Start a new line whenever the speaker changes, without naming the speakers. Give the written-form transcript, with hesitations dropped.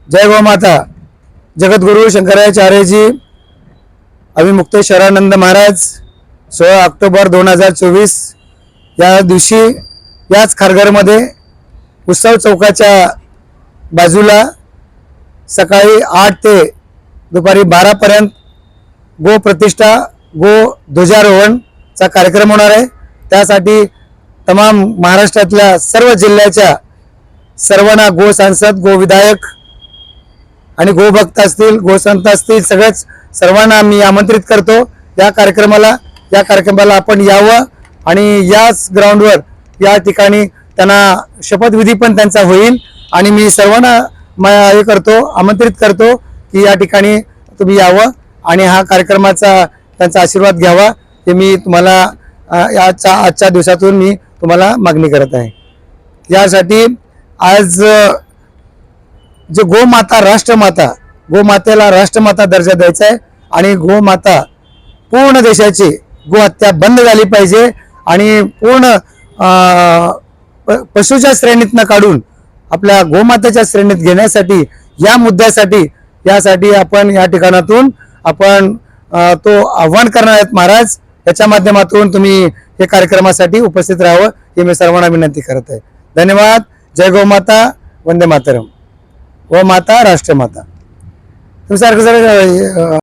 जय गौ माता। जगद्गुरु शंकराचार्य जी अभिमुक्तेश्वरानंद महाराज 16 ऑक्टोबर 2024 या दिवशी याच खारघरमध्ये उत्सव चौकाच्या बाजूला सकाळी 8 ते दुपारी 12 पर्यंत गो प्रतिष्ठा गो ध्वजारोहणचा कार्यक्रम होणार आहे। त्यासाठी तमाम महाराष्ट्रातल्या सर्व जिल्ह्याच्या सर्वांना गो सांसद, गो विधायक आणि गो भक्त असतील, गो संत असतील, सर्वांना मी आमंत्रित करतो या कार्यक्रमाला आपण यावं आणि याच ग्राउंडवर या ठिकाणी त्यांना शपथविधी पण त्यांचा होईल आणि मी सर्वांना आमंत्रित करतो की या ठिकाणी तुम्ही यावं आणि हा कार्यक्रमाचा त्यांचा आशीर्वाद घ्यावा हे मी तुम्हाला आजच्या दिवसातून मी तुम्हाला मागणी करत आहे। यासाठी आज जे गोमाता राष्ट्रमाता, गोमातेला राष्ट्रमाता दर्जा द्यायचा आहे आणि गोमाता पूर्ण देशाची गोहत्या बंद झाली पाहिजे आणि पूर्ण पशुच्या श्रेणीतनं काढून आपल्या गोमातेच्या श्रेणीत घेण्यासाठी या मुद्द्यासाठी यासाठी आपण या ठिकाणातून आपण तो आव्हान करणार आहेत महाराज। याच्या माध्यमातून तुम्ही हे कार्यक्रमासाठी उपस्थित राहावं हे मी सर्वांना विनंती करत आहे। धन्यवाद। जय गौमाता, वंदे मातरम। गो माता राष्ट्रमाता। तुम्ही सारखं